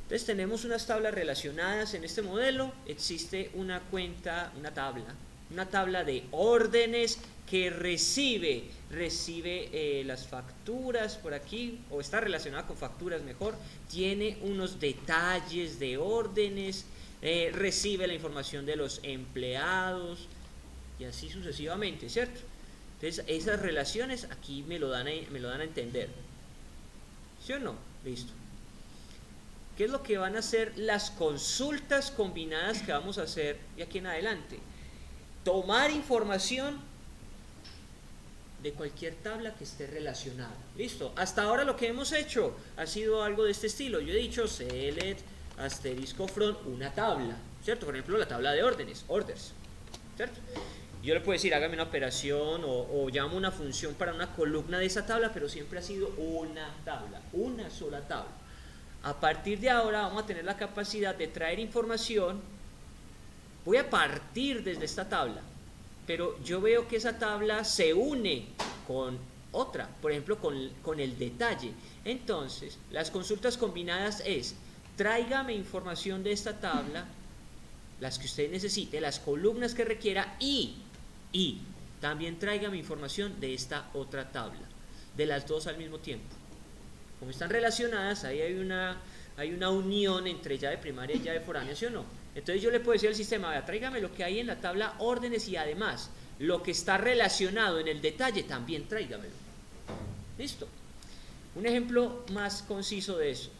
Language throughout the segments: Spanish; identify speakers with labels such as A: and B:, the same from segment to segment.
A: Entonces tenemos unas tablas relacionadas en este modelo, existe una tabla de órdenes que recibe las facturas por aquí, o está relacionada con facturas mejor, tiene unos detalles de órdenes, recibe la información de los empleados y así sucesivamente, ¿cierto? Entonces esas relaciones aquí me lo dan a entender, ¿sí o no? Listo. ¿Qué es lo que van a hacer las consultas combinadas que vamos a hacer de aquí en adelante? Tomar información de cualquier tabla que esté relacionada. Listo. Hasta ahora lo que hemos hecho ha sido algo de este estilo. Yo he dicho select asterisco from una tabla, ¿cierto? Por ejemplo, la tabla de órdenes, orders, ¿cierto? Yo le puedo decir hágame una operación o llamo una función para una columna de esa tabla, pero siempre ha sido una tabla, una sola tabla. A partir de ahora vamos a tener la capacidad de traer información. Voy a partir desde esta tabla, pero yo veo que esa tabla se une con otra, por ejemplo con el detalle. Entonces, las consultas combinadas es, tráigame información de esta tabla, las que usted necesite, las columnas que requiera y también tráigame información de esta otra tabla, de las dos al mismo tiempo. Como están relacionadas, ahí hay una unión entre llave primaria y llave foránea, ¿sí o no? Entonces yo le puedo decir al sistema, vea, tráigame lo que hay en la tabla órdenes y además lo que está relacionado en el detalle también tráigamelo. Listo. Un ejemplo más conciso de eso.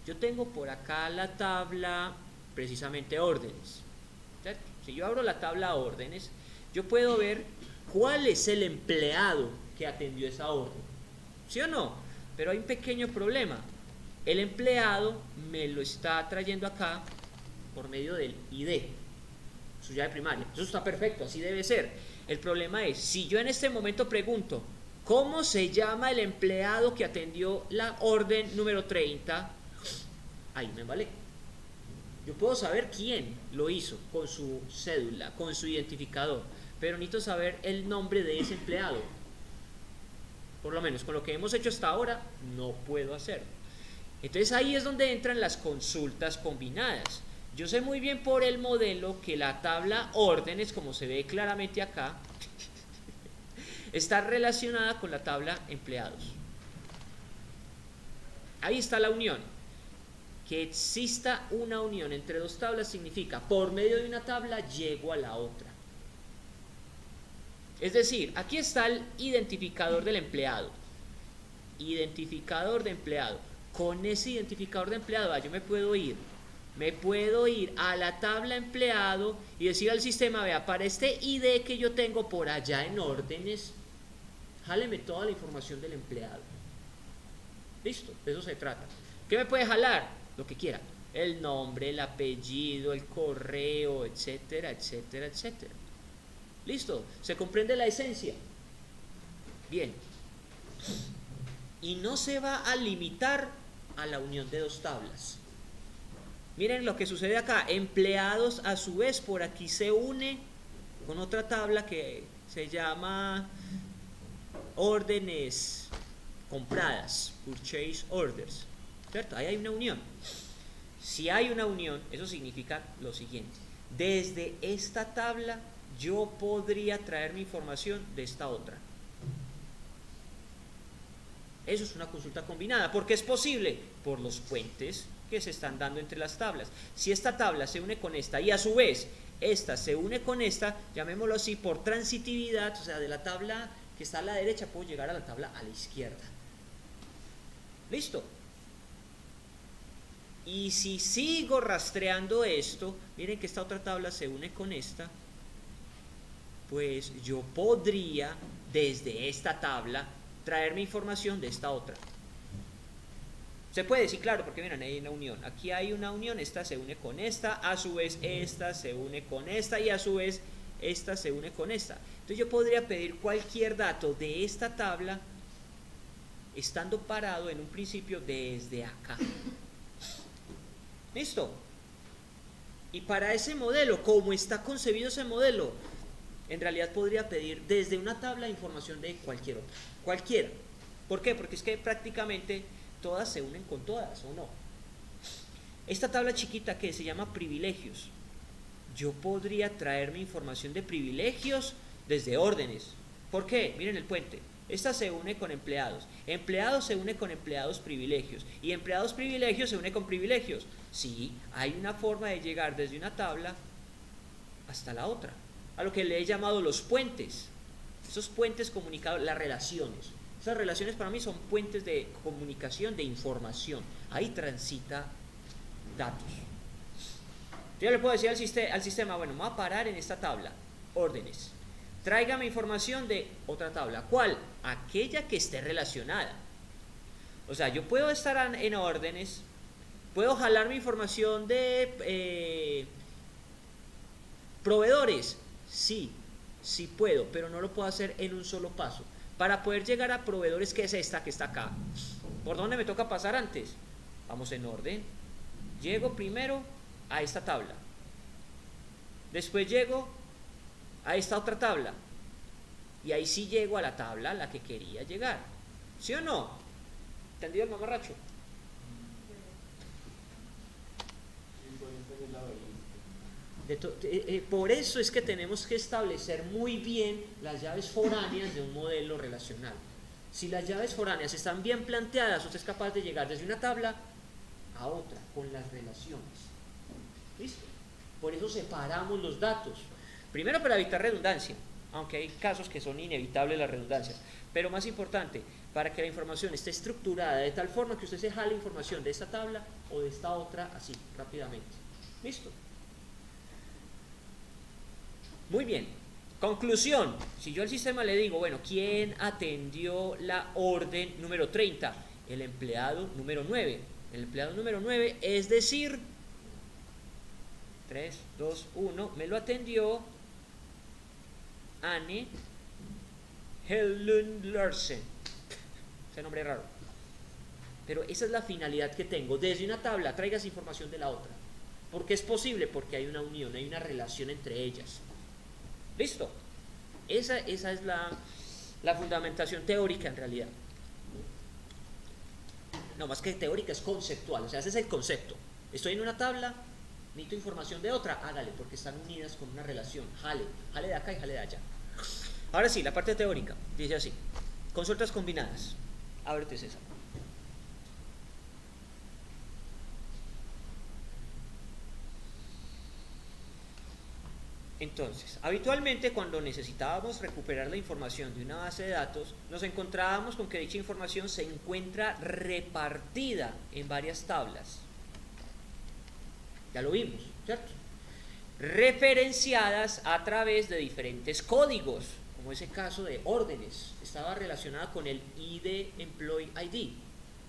A: Yo tengo por acá la tabla precisamente órdenes, ¿cierto? Si yo abro la tabla órdenes, yo puedo ver cuál es el empleado que atendió esa orden, ¿sí o no? Pero hay un pequeño problema. El empleado me lo está trayendo acá por medio del ID, su llave primaria. Eso está perfecto, así debe ser. El problema es, si yo en este momento pregunto, ¿cómo se llama el empleado que atendió la orden número 30? Ahí me vale. Yo puedo saber quién lo hizo con su cédula, con su identificador, pero necesito saber el nombre de ese empleado. Por lo menos con lo que hemos hecho hasta ahora, no puedo hacerlo. Entonces ahí es donde entran las consultas combinadas. Yo sé muy bien por el modelo que la tabla órdenes, como se ve claramente acá, está relacionada con la tabla empleados. Ahí está la unión. Que exista una unión entre dos tablas significa, por medio de una tabla llego a la otra. Es decir, aquí está el identificador del empleado. Identificador de empleado. Con ese identificador de empleado, yo me puedo ir a la tabla empleado y decir al sistema, vea, para este ID que yo tengo por allá en órdenes, jáleme toda la información del empleado. Listo, de eso se trata. ¿Qué me puede jalar? Lo que quiera. El nombre, el apellido, el correo, etcétera, etcétera, etcétera. Listo, ¿se comprende la esencia? Bien. Y no se va a limitar a la unión de dos tablas. Miren lo que sucede acá. Empleados a su vez por aquí se une con otra tabla que se llama órdenes compradas, purchase orders, ¿cierto? Ahí hay una unión. Si hay una unión, eso significa lo siguiente: desde esta tabla yo podría traer mi información de esta otra. Eso es una consulta combinada. ¿Por qué es posible? Por los puentes que se están dando entre las tablas. Si esta tabla se une con esta y a su vez esta se une con esta, llamémoslo así, por transitividad, o sea, de la tabla que está a la derecha puedo llegar a la tabla a la izquierda. ¿Listo? Y si sigo rastreando esto, miren que esta otra tabla se une con esta, pues yo podría desde esta tabla traer mi información de esta otra. Se puede, sí, claro, porque miren, hay una unión. Aquí hay una unión, esta se une con esta, a su vez esta se une con esta y a su vez esta se une con esta. Entonces yo podría pedir cualquier dato de esta tabla estando parado en un principio desde acá. ¿Listo? Y para ese modelo, como está concebido ese modelo, en realidad podría pedir desde una tabla información de cualquier otra. Cualquiera. ¿Por qué? Porque es que prácticamente todas se unen con todas, ¿o no? Esta tabla chiquita que se llama privilegios, yo podría traer mi información de privilegios desde órdenes. ¿Por qué? Miren el puente. Esta se une con empleados. Empleados se une con empleados privilegios. Y empleados privilegios se une con privilegios. Sí, hay una forma de llegar desde una tabla hasta la otra. A lo que le he llamado los puentes. Esos puentes comunicados, las relaciones. Esas relaciones para mí son puentes de comunicación, de información. Ahí transita datos. Yo le puedo decir al sistema, bueno, me voy a parar en esta tabla, órdenes. Tráigame información de otra tabla. ¿Cuál? Aquella que esté relacionada. O sea, yo puedo estar en órdenes, puedo jalar mi información de proveedores. Sí, sí puedo, pero no lo puedo hacer en un solo paso. Para poder llegar a proveedores, que es esta que está acá. ¿Por dónde me toca pasar antes? Vamos en orden. Llego primero a esta tabla. Después llego a esta otra tabla. Y ahí sí llego a la tabla a la que quería llegar. ¿Sí o no? ¿Entendido el mamarracho? Por eso es que tenemos que establecer muy bien las llaves foráneas de un modelo relacional. Si las llaves foráneas están bien planteadas, usted es capaz de llegar desde una tabla a otra con las relaciones. ¿Listo? Por eso separamos los datos. Primero, para evitar redundancia, aunque hay casos que son inevitables las redundancias. Pero más importante, para que la información esté estructurada de tal forma que usted se jale información de esta tabla o de esta otra así, rápidamente. ¿Listo? Muy bien. Conclusión. Si yo al sistema le digo, bueno, ¿quién atendió la orden número 30? El empleado número 9. El empleado número 9, es decir, 3, 2, 1, me lo atendió Anne Helen Larsen. Ese nombre es raro. Pero esa es la finalidad que tengo. Desde una tabla traigas información de la otra. ¿Por qué es posible? Porque hay una unión, hay una relación entre ellas. ¿Listo? Esa es la fundamentación teórica en realidad. No, más que teórica, es conceptual. O sea, ese es el concepto. Estoy en una tabla, necesito información de otra, hágale, porque están unidas con una relación. Jale de acá y jale de allá. Ahora sí, la parte teórica. Dice así. Consultas combinadas. Ábrete, César. Entonces, habitualmente cuando necesitábamos recuperar la información de una base de datos, nos encontrábamos con que dicha información se encuentra repartida en varias tablas. Ya lo vimos, ¿cierto? Referenciadas a través de diferentes códigos, como ese caso de órdenes, estaba relacionada con el ID Employee ID.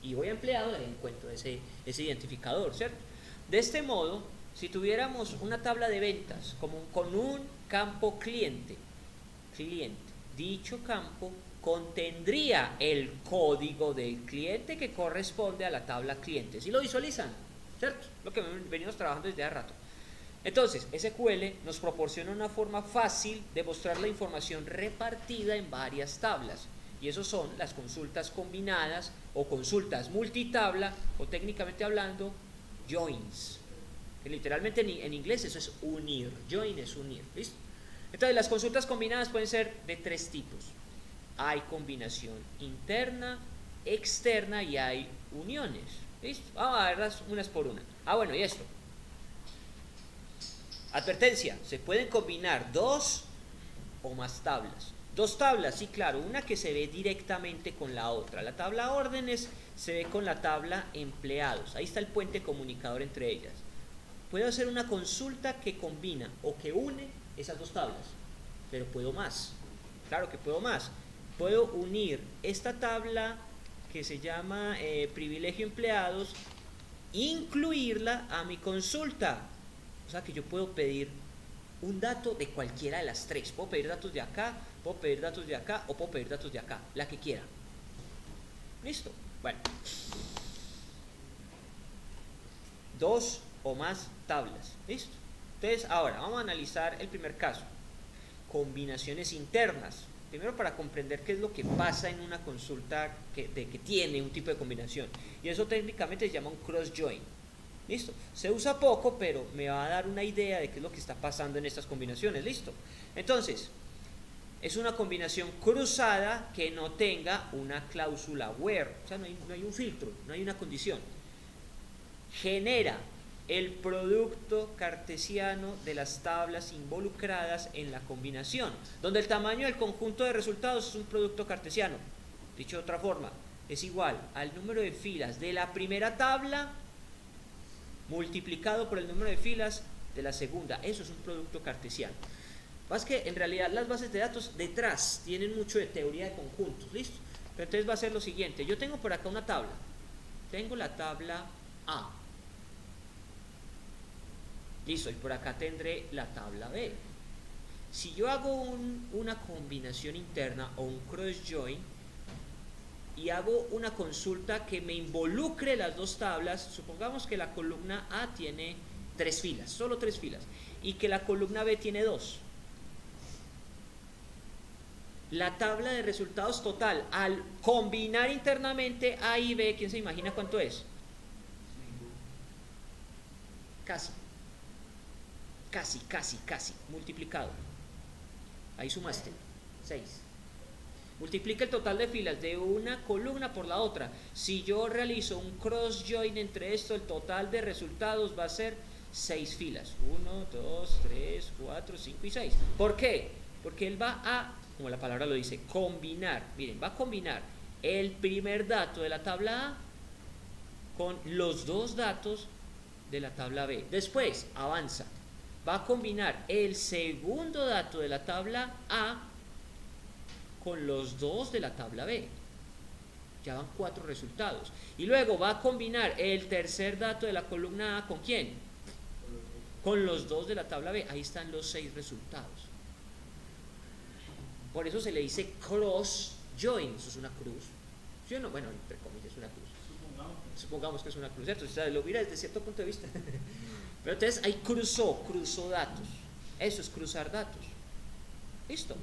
A: Y voy a empleado, ahí encuentro ese identificador, ¿cierto? De este modo, si tuviéramos una tabla de ventas con un campo cliente, dicho campo contendría el código del cliente que corresponde a la tabla cliente. ¿Sí lo visualizan? ¿Cierto? Lo que venimos trabajando desde hace rato. Entonces, SQL nos proporciona una forma fácil de mostrar la información repartida en varias tablas. Y eso son las consultas combinadas o consultas multitabla o técnicamente hablando, joins. Que literalmente en inglés eso es unir. Join es unir. ¿Listo? Entonces las consultas combinadas pueden ser de tres tipos. Hay combinación interna, externa y hay uniones. ¿Listo? Vamos a verlas unas por una. Bueno, y esto. Advertencia, se pueden combinar dos o más tablas. Dos tablas, sí, claro, una que se ve directamente con la otra. La tabla órdenes se ve con la tabla empleados. Ahí está el puente comunicador entre ellas. Puedo hacer una consulta que combina o que une esas dos tablas, pero puedo más. Claro que puedo más. Puedo unir esta tabla que se llama privilegio empleados, incluirla a mi consulta. O sea que yo puedo pedir un dato de cualquiera de las tres. Puedo pedir datos de acá, puedo pedir datos de acá o puedo pedir datos de acá, la que quiera. ¿Listo? Bueno. Dos o más tablas. ¿Listo? Entonces, ahora vamos a analizar el primer caso. Combinaciones internas. Primero, para comprender qué es lo que pasa en una consulta que tiene un tipo de combinación. Y eso técnicamente se llama un cross join. Listo, se usa poco, pero me va a dar una idea de qué es lo que está pasando en estas combinaciones. Listo. Entonces, es una combinación cruzada que no tenga una cláusula where, o sea, no hay un filtro, no hay una condición. Genera el producto cartesiano de las tablas involucradas en la combinación, donde el tamaño del conjunto de resultados es un producto cartesiano. Dicho de otra forma, es igual al número de filas de la primera tabla multiplicado por el número de filas de la segunda. Eso es un producto cartesiano. Más que en realidad las bases de datos detrás tienen mucho de teoría de conjuntos, ¿listo? Pero entonces va a ser lo siguiente, yo tengo por acá una tabla, tengo la tabla A, listo, y por acá tendré la tabla B. Si yo hago una combinación interna o un cross join y hago una consulta que me involucre las dos tablas, supongamos que la columna A tiene 3 filas, solo 3 filas, y que la columna B tiene 2. La tabla de resultados total, al combinar internamente A y B, ¿quién se imagina cuánto es? Casi, multiplicado. Ahí sumaste, 6. Multiplica el total de filas de una columna por la otra. Si yo realizo un cross join entre esto, el total de resultados va a ser 6 filas. 1, 2, 3, 4, 5 y 6. ¿Por qué? Porque él va a, como la palabra lo dice, combinar. Miren, va a combinar el primer dato de la tabla A con los dos datos de la tabla B. Después, avanza. Va a combinar el segundo dato de la tabla A con los dos de la tabla B. Ya van 4 resultados. Y luego va a combinar el tercer dato de la columna A, ¿con quién? Con los dos de la tabla B. Ahí están los 6 resultados. Por eso se le dice cross join. Eso es una cruz. ¿Sí o no? Bueno, entre comillas es una cruz. Supongamos que es una cruz, ¿cierto? O sea, lo mira desde cierto punto de vista. Pero entonces ahí cruzó datos. Eso es cruzar datos. ¿Listo?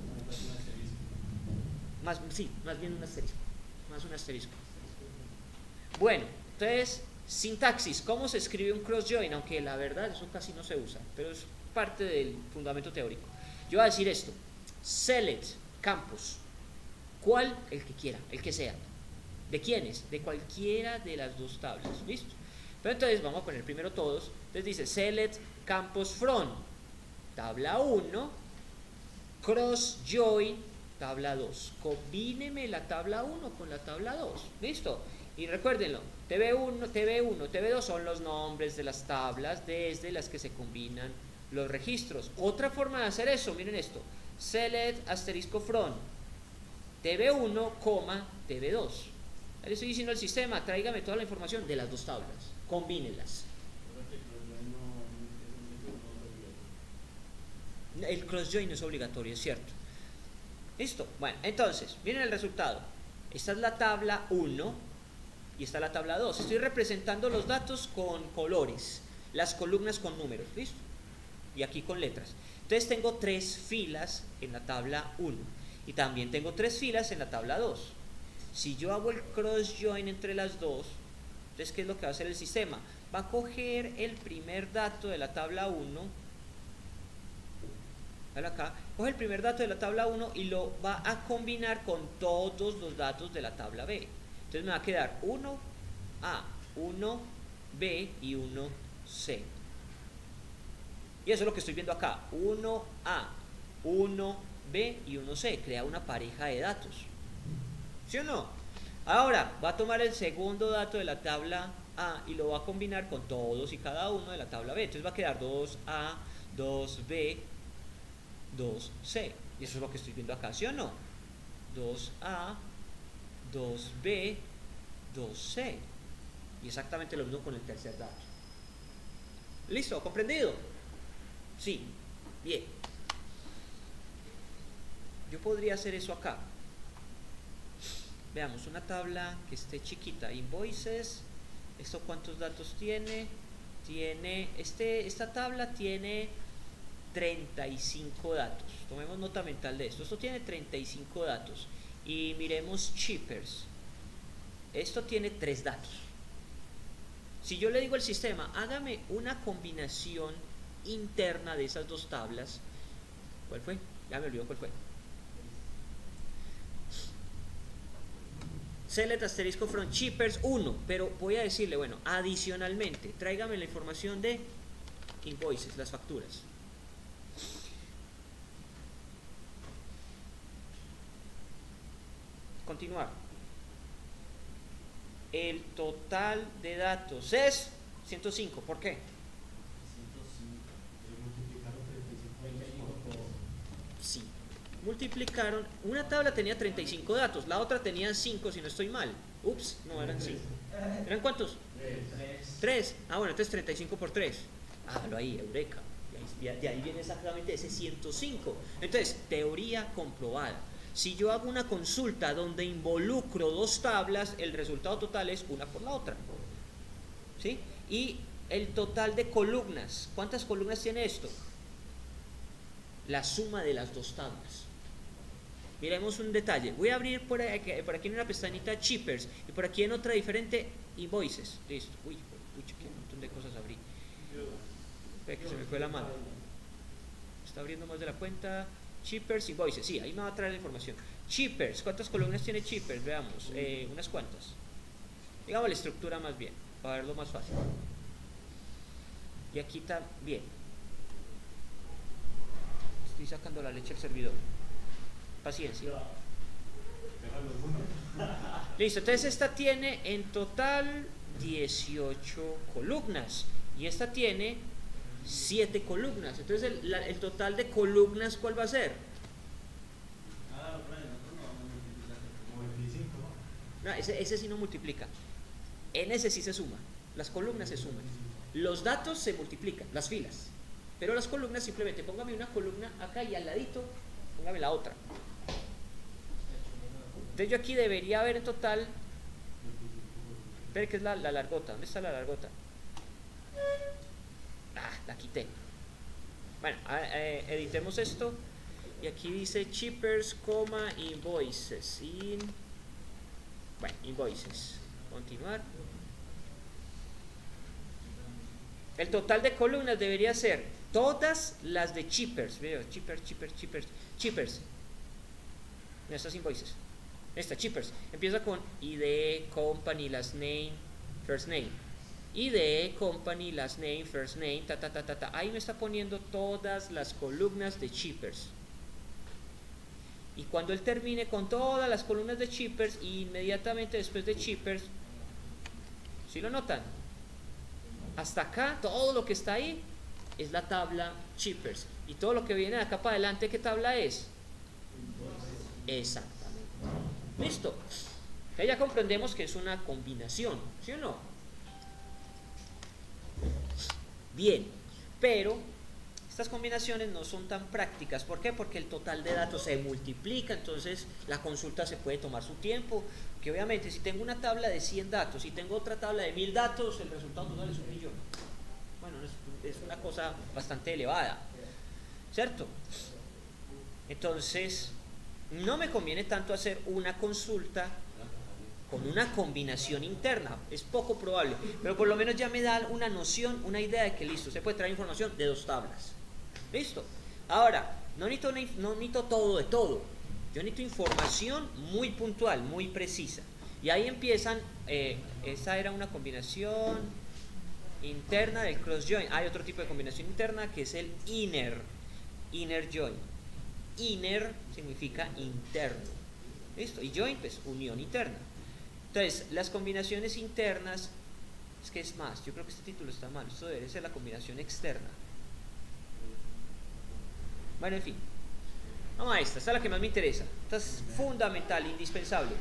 A: Más bien un asterisco. Más un asterisco. Bueno, entonces, sintaxis. ¿Cómo se escribe un cross join? Aunque la verdad eso casi no se usa, pero es parte del fundamento teórico. Yo voy a decir esto. Select campus. ¿Cuál? El que quiera, el que sea. ¿De quiénes? De cualquiera de las dos tablas. ¿Listo? Pero entonces vamos a poner primero todos. Entonces dice select campus from tabla 1 cross join tabla 2. Combíneme la tabla 1 con la tabla 2. ¿Listo? Y recuérdenlo, TB1, TB2 son los nombres de las tablas desde las que se combinan los registros. Otra forma de hacer eso, miren esto. Select asterisco from TB1, TB2. Le estoy diciendo al sistema, tráigame toda la información de las dos tablas, combínelas. El cross join no es obligatorio, es cierto. Listo, bueno, entonces, miren el resultado. Esta es la tabla 1 y esta es la tabla 2. Estoy representando los datos con colores, las columnas con números, ¿listo? Y aquí con letras. Entonces tengo 3 filas en la tabla 1 y también tengo 3 filas en la tabla 2. Si yo hago el cross join entre las dos, entonces ¿qué es lo que va a hacer el sistema? Va a coger el primer dato de la tabla 1, acá, coge el primer dato de la tabla 1 y lo va a combinar con todos los datos de la tabla B. Entonces me va a quedar 1A, 1B y 1C. Y eso es lo que estoy viendo acá, 1A, 1B y 1C, crea una pareja de datos. ¿Sí o no? Ahora va a tomar el segundo dato de la tabla A y lo va a combinar con todos y cada uno de la tabla B. Entonces va a quedar 2A, 2B, 2C. Y eso es lo que estoy viendo acá, ¿sí o no? 2A, 2B, 2C. Y exactamente lo mismo con el tercer dato. ¿Listo? ¿Comprendido? Sí. Bien. Yo podría hacer eso acá. Veamos, una tabla que esté chiquita, invoices, ¿esto cuántos datos tiene? Esta tabla tiene 35 datos, tomemos nota mental de esto tiene 35 datos, y miremos shippers, esto tiene 3 datos, Si yo le digo al sistema, hágame una combinación interna de esas dos tablas, ¿cuál fue? Ya me olvidó cuál fue. Select asterisco from shippers 1, pero voy a decirle, bueno, adicionalmente, tráigame la información de invoices, las facturas. Continuar. El total de datos es 105, ¿por qué?
B: 105.
A: Sí, multiplicaron, una tabla tenía 35 datos, la otra tenía 5 si no estoy mal. Ups, no eran 5. ¿Eran cuántos? 3. Ah, bueno, entonces 35 por 3. Hágalo ahí, eureka. De ahí viene exactamente ese 105. Entonces, teoría comprobada. Si yo hago una consulta donde involucro dos tablas, el resultado total es una por la otra. ¿Sí? Y el total de columnas. ¿Cuántas columnas tiene esto? La suma de las dos tablas. Miremos un detalle. Voy a abrir por aquí en una pestañita Shippers y por aquí en otra diferente Invoices. Listo. Uy, qué montón de cosas abrí. Espera que se me fue la mano. Está abriendo más de la cuenta. Shippers, Invoices. Sí, ahí me va a traer la información. Shippers. ¿Cuántas columnas tiene Shippers? Veamos. Unas cuantas. Digamos la estructura más bien, para verlo más fácil. Y aquí está bien. Estoy sacando la leche al servidor. Paciencia. Listo, entonces esta tiene en total 18 columnas y esta tiene 7 columnas. Entonces el total de columnas, ¿cuál va a ser? No, ese sí no multiplica. En ese sí se suma. Las columnas se suman. Los datos se multiplican, las filas. Pero las columnas simplemente póngame una columna acá y al ladito póngame la otra. Entonces yo aquí debería haber en total. Espera, que es la largota. ¿Dónde está la largota? La quité. Bueno, editemos esto. Y aquí dice shippers, invoices. Bueno, invoices. Continuar. El total de columnas debería ser todas las de shippers. Veo, shippers. Estas invoices. Esta, shippers. Empieza con ID, company, last name, first name. ID, company, last name, first name, Ahí me está poniendo todas las columnas de shippers. Y cuando él termine con todas las columnas de shippers, inmediatamente después de shippers, ¿sí lo notan? Hasta acá, todo lo que está ahí es la tabla shippers. Y todo lo que viene de acá para adelante, ¿qué tabla es? Exactamente. Listo. Ya comprendemos que es una combinación, ¿sí o no? Bien, pero estas combinaciones no son tan prácticas. ¿Por qué? Porque el total de datos se multiplica, entonces la consulta se puede tomar su tiempo. Que obviamente si tengo una tabla de 100 datos y tengo otra tabla de 1000 datos, el resultado total es 1.000.000. Bueno, es una cosa bastante elevada, ¿cierto? Entonces, no me conviene tanto hacer una consulta con una combinación interna, es poco probable, pero por lo menos ya me da una noción, una idea de que listo, se puede traer información de dos tablas. Listo. Ahora, no necesito todo de todo, yo necesito información muy puntual, muy precisa. Y ahí empiezan, esa era una combinación interna del cross join. Hay otro tipo de combinación interna que es el inner join. Inner significa interno. ¿Listo? Y join, pues unión interna. Entonces, las combinaciones internas, es que es más, yo creo que este título está mal, esto debe ser la combinación externa. Bueno, en fin. Vamos a esta es la que más me interesa. Esta es fundamental, indispensable.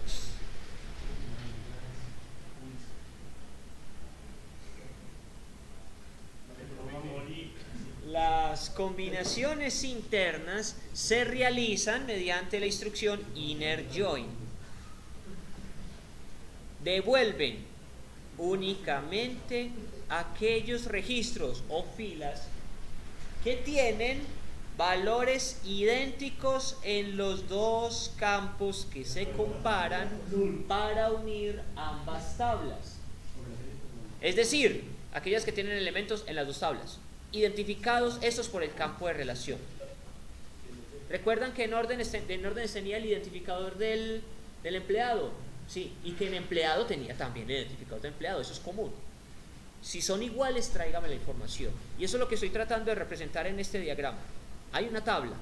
A: Las combinaciones internas se realizan mediante la instrucción inner join. Devuelven únicamente aquellos registros o filas que tienen valores idénticos en los dos campos que se comparan para unir ambas tablas. Es decir, aquellas que tienen elementos en las dos tablas, identificados estos por el campo de relación. ¿Recuerdan que en órdenes tenía el identificador del empleado? Sí, y que en empleado tenía también el identificador de empleado, eso es común. Si son iguales, tráigame la información. Y eso es lo que estoy tratando de representar en este diagrama. Hay una tabla.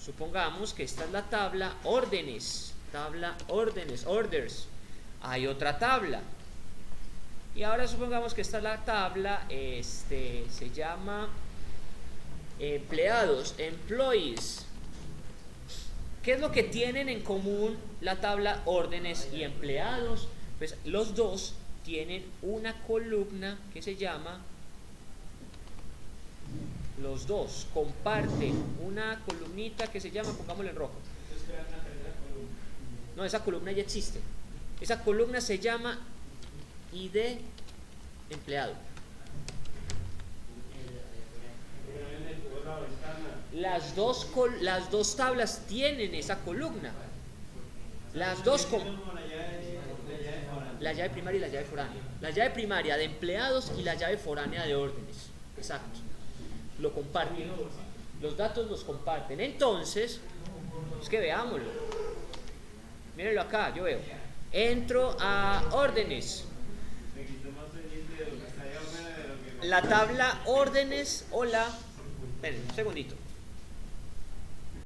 A: Supongamos que esta es la tabla órdenes. Tabla órdenes, orders. Hay otra tabla. Y ahora supongamos que esta es la tabla, se llama empleados, employees. ¿Qué es lo que tienen en común la tabla órdenes y empleados? Pues los dos tienen una columna que se llama, los dos comparten una columnita que se llama, pongámoslo en rojo. No, esa columna ya existe. Esa columna se llama ID empleado. Las dos tablas tienen esa columna. Las dos la llave primaria y la llave foránea. La llave primaria de empleados y la llave foránea de órdenes. Exacto. Lo comparten. Los datos los comparten. Entonces, es que veámoslo. Mírenlo acá, yo veo. Entro a órdenes. La tabla órdenes, hola. Esperen, un segundito.